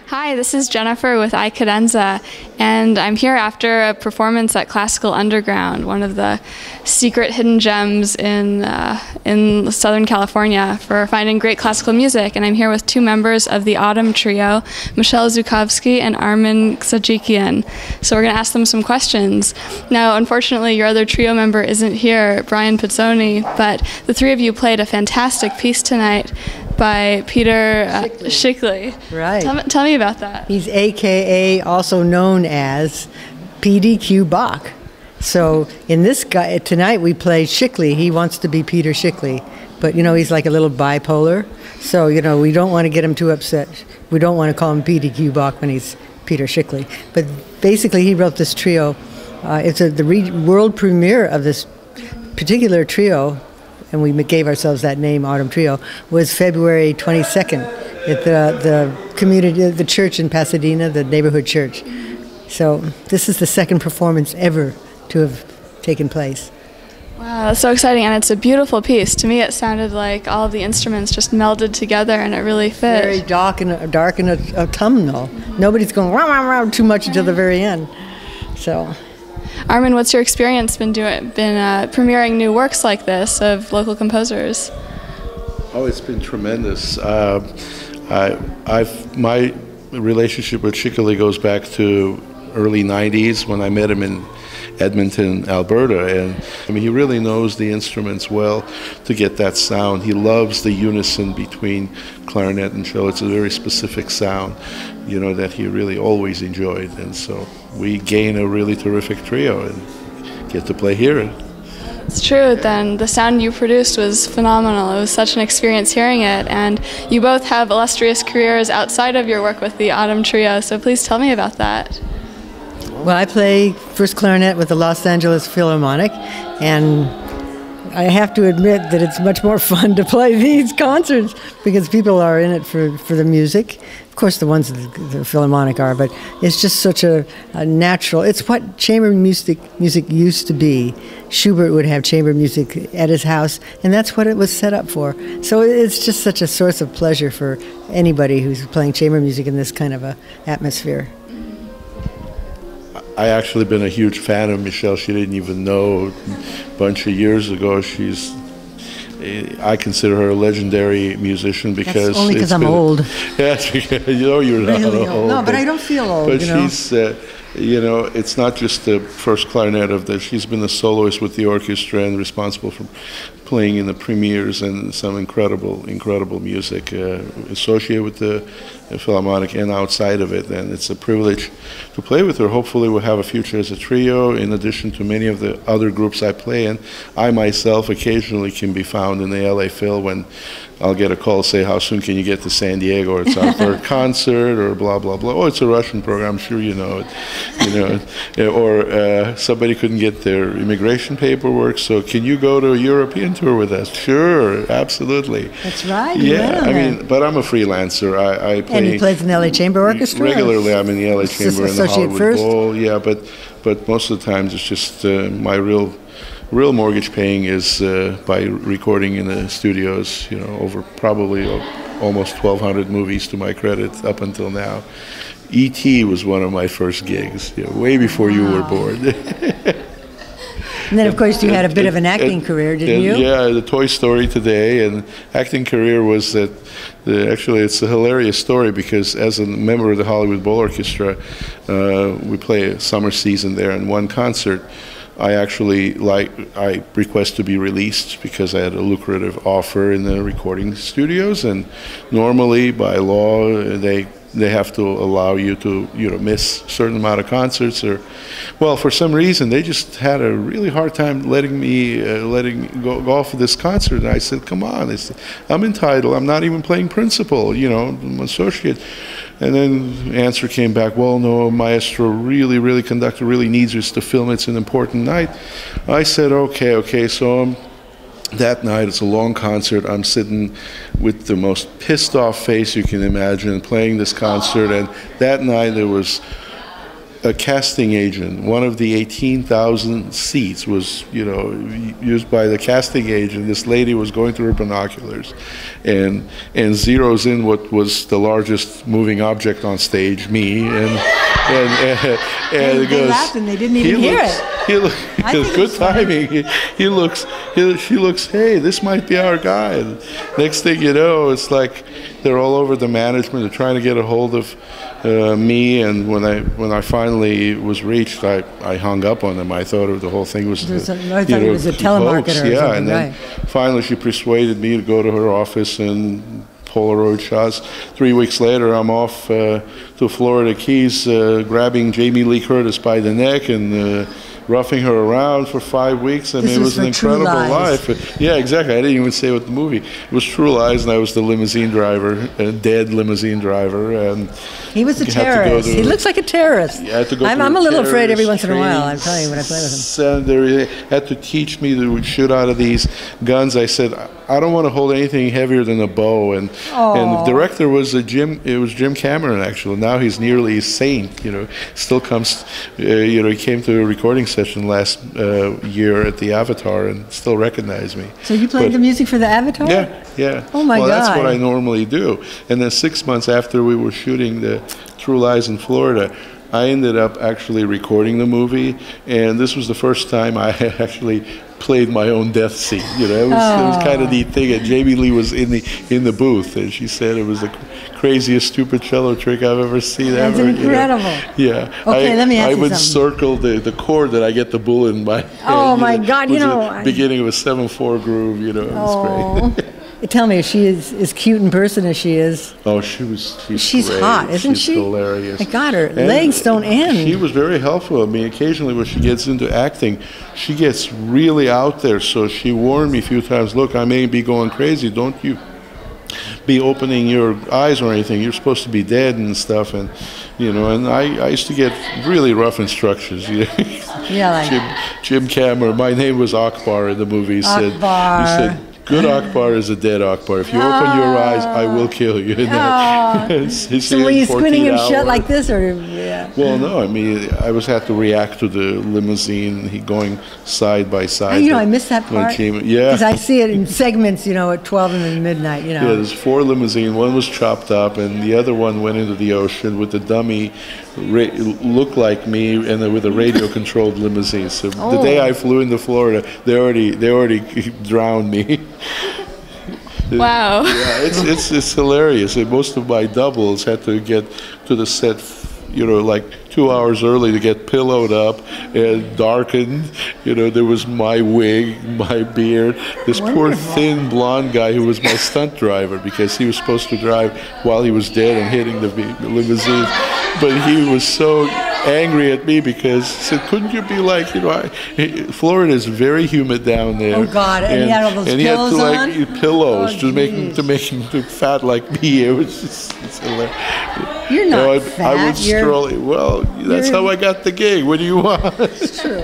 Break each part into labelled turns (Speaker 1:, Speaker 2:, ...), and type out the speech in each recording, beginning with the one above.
Speaker 1: Hi, this is Jennifer with iCadenza, and I'm here after a performance at Classical Underground, one of the secret hidden gems in Southern California for finding great classical music. And I'm here with two members of the Autumn Trio, Michele Zukovsky and Armen Ksajikian. So we're going to ask them some questions. Now, unfortunately, your other trio member isn't here, Brian Pizzoni, but the three of you played a fantastic piece tonight by Peter Schickli.
Speaker 2: Right.
Speaker 1: Tell me about that.
Speaker 2: He's AKA, also known as PDQ Bach. So in this guy tonight we play Schickli. He wants to be Peter Schickli, but he's like a little bipolar. So we don't want to get him too upset. We don't want to call him PDQ Bach when he's Peter Schickli. But basically, he wrote this trio. It's the world premiere of this particular trio, and we gave ourselves that name, Autumn Trio, was February 22nd at the church in Pasadena, the neighborhood church. So this is the second performance ever to have taken place.
Speaker 1: Wow, that's so exciting, and it's a beautiful piece. To me, it sounded like all of the instruments just melded together, and it really fit.
Speaker 2: Very dark and autumnal. Nobody's going rah, rah, rah, too much until the very end. So.
Speaker 1: Armen, what's your experience been premiering new works like this of local composers?
Speaker 3: Oh, it's been tremendous. My relationship with Schickli goes back to early '90s when I met him in Edmonton, Alberta, and he really knows the instruments well to get that sound. He loves the unison between clarinet and cello. It's a very specific sound, that he really always enjoyed, and so we gain a really terrific trio and get to play here.
Speaker 1: It's true. Then the sound you produced was phenomenal. It was such an experience hearing it, and you both have illustrious careers outside of your work with the Autumn Trio, so please tell me about that.
Speaker 2: Well, I play first clarinet with the Los Angeles Philharmonic, and I have to admit that it's much more fun to play these concerts because people are in it for the music. Of course, the ones that the Philharmonic are, but it's just such a natural. It's what chamber music used to be. Schubert would have chamber music at his house, and that's what it was set up for. So it's just such a source of pleasure for anybody who's playing chamber music in this kind of a atmosphere.
Speaker 3: I actually been a huge fan of Michele. She didn't even know a bunch of years ago. I consider her a legendary musician because
Speaker 2: that's only because I'm old.
Speaker 3: Yes, you're
Speaker 2: really
Speaker 3: not old.
Speaker 2: No, but I don't feel old.
Speaker 3: But she's, it's not just the first clarinet of the. She's been a soloist with the orchestra and responsible for playing in the premieres and some incredible music associated with the Philharmonic and outside of it, and it's a privilege to play with her. Hopefully we'll have a future as a trio in addition to many of the other groups I play in. I myself occasionally can be found in the LA Phil when I'll get a call, say, how soon can you get to San Diego, or it's our third concert, or blah, blah, blah. Oh, it's a Russian program, I'm sure you know it. Or somebody couldn't get their immigration paperwork, so can you go to a European tour with us? Sure, absolutely.
Speaker 2: That's right.
Speaker 3: Yeah, but I'm a freelancer. I play.
Speaker 2: And he plays in the LA Chamber Orchestra?
Speaker 3: Regularly, I'm in the LA Chamber and the Hollywood
Speaker 2: first?
Speaker 3: Bowl. Yeah, but most of the times it's just my real mortgage paying is by recording in the studios, over probably almost 1,200 movies to my credit up until now. E.T. was one of my first gigs, way before you were born.
Speaker 2: And then, of course, you had a bit of an acting career, didn't you?
Speaker 3: Yeah, the Toy Story Today, and acting career was that. Actually, it's a hilarious story because as a member of the Hollywood Bowl Orchestra, we play a summer season there, and one concert, I request to be released because I had a lucrative offer in the recording studios, and normally by law they have to allow you to miss a certain amount of concerts, or for some reason they just had a really hard time letting me go off of this concert, and I said, come on, I'm entitled, I'm not even playing principal, I'm associate. And then the answer came back, well, no, maestro conductor really needs us to film, it's an important night. I said, okay, so that night, it's a long concert, I'm sitting with the most pissed off face you can imagine playing this concert, and that night there was a casting agent. One of the 18,000 seats was, you know, used by the casting agent. This lady was going through her binoculars and zeroes in what was the largest moving object on stage, me, and
Speaker 2: they
Speaker 3: goes,
Speaker 2: laughed and they didn't even hear it.
Speaker 3: Good timing. She looks, hey, this might be our guy. And next thing you know, it's like they're all over the management. They're trying to get a hold of me, and when I finally was reached, I hung up on them. I thought the whole thing was
Speaker 2: I thought it was a telemarketer.
Speaker 3: Hoax. Yeah, and then finally she persuaded me to go to her office and Polaroid shots. 3 weeks later, I'm off to Florida Keys, grabbing Jamie Lee Curtis by the neck and roughing her around for 5 weeks. I mean, it was an incredible life. Yeah, exactly. I didn't even say what the movie. It was True Lies, and I was the limousine driver, a dead limousine driver. And
Speaker 2: he was a terrorist. He looks like a terrorist.
Speaker 3: Yeah, I had to go
Speaker 2: I'm a little afraid every once in a while. I'm telling you when I play with him.
Speaker 3: They had to teach me to shoot out of these guns. I said, I don't want to hold anything heavier than a bow. And the director was Jim Cameron, actually. Now he's nearly a saint. You know, still comes. You know, he came to a recording session last year at the Avatar and still recognized me.
Speaker 2: So you played the music for the Avatar?
Speaker 3: Yeah.
Speaker 2: Oh my God.
Speaker 3: Well, that's what I normally do. And then 6 months after we were shooting the True Lies in Florida, I ended up actually recording the movie, and this was the first time I actually played my own death scene. You know, it was kind of neat thing. And Jamie Lee was in the booth, and she said it was the craziest stupid cello trick I've ever seen.
Speaker 2: That's
Speaker 3: ever.
Speaker 2: incredible.
Speaker 3: You know? Yeah.
Speaker 2: Okay, let me ask you something.
Speaker 3: I would circle the chord that I get the bullet in my head.
Speaker 2: Oh my God! You know,
Speaker 3: beginning of a 7/4 groove. You know, it was great.
Speaker 2: Tell me, is she as cute in person as she is?
Speaker 3: Oh, she's great.
Speaker 2: Hot, isn't she?
Speaker 3: She's hilarious.
Speaker 2: I got her. Legs don't end.
Speaker 3: She was very helpful. I mean, occasionally when she gets into acting, she gets really out there. So she warned me a few times, look, I may be going crazy. Don't you be opening your eyes or anything. You're supposed to be dead and stuff. And, you know, and I used to get really rough instructions. You know?
Speaker 2: Yeah, like
Speaker 3: Jim Cameron, my name was Akbar in the movie. He said, good Akbar is a dead Akbar. If you open your eyes, I will kill you.
Speaker 2: So were you squinting him shut like this, or? Yeah.
Speaker 3: Well, no. I mean, I had to react to the limousine going side by side.
Speaker 2: You know, I missed that part.
Speaker 3: Yeah.
Speaker 2: Because I see it in segments. You know, at 12 and then midnight. You know.
Speaker 3: Yeah, there's 4 limousines. One was chopped up, and the other one went into the ocean with the dummy. Looked like me, and with a radio-controlled limousine. So the day I flew into Florida, they already drowned me.
Speaker 1: Wow.
Speaker 3: Yeah, it's hilarious. And most of my doubles had to get to the set, you know, like 2 hours early to get pillowed up and darkened. You know, there was my wig, my beard. This poor thin blonde guy who was my stunt driver, because he was supposed to drive while he was dead and hitting the limousine. But he was so angry at me because he said, couldn't you be like, you know, Florida is very humid down there.
Speaker 2: Oh God, and he had all those pillows on?
Speaker 3: And he had to like pillows to make him look fat like me. It was just, it's hilarious.
Speaker 2: You're not fat.
Speaker 3: I would stroll. Well, that's how I got the gig. What do you want?
Speaker 2: It's true.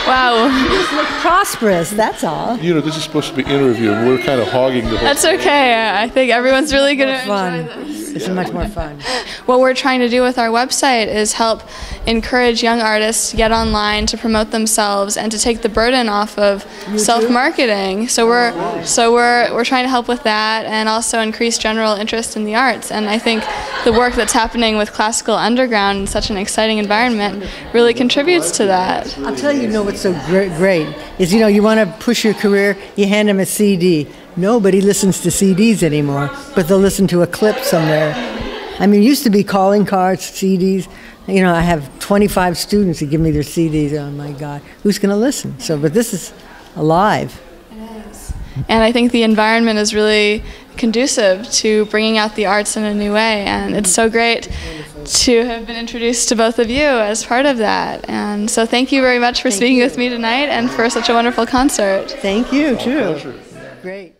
Speaker 1: Wow.
Speaker 2: You just look prosperous, that's all.
Speaker 3: You know, this is supposed to be an interview, and we're kind of hogging the whole
Speaker 1: That's okay. I think everyone's really going to enjoy this.
Speaker 2: It's much more fun.
Speaker 1: What we're trying to do with our website is help encourage young artists to get online, to promote themselves, and to take the burden off of self-marketing. So we're trying to help with that, and also increase general interest in the arts. And I think the work that's happening with Classical Underground in such an exciting environment really contributes to that.
Speaker 2: I'll tell you, what's so great is, you know, you want to push your career, you hand them a CD. Nobody listens to CDs anymore, but they'll listen to a clip somewhere. I mean, it used to be calling cards, CDs. You know, I have 25 students who give me their CDs. Oh my God, who's going to listen? So, but this is alive.
Speaker 1: It is. And I think the environment is really conducive to bringing out the arts in a new way. And it's so great to have been introduced to both of you as part of that. And so thank you very much for speaking with me tonight and for such a wonderful concert.
Speaker 2: Thank you, too. Great.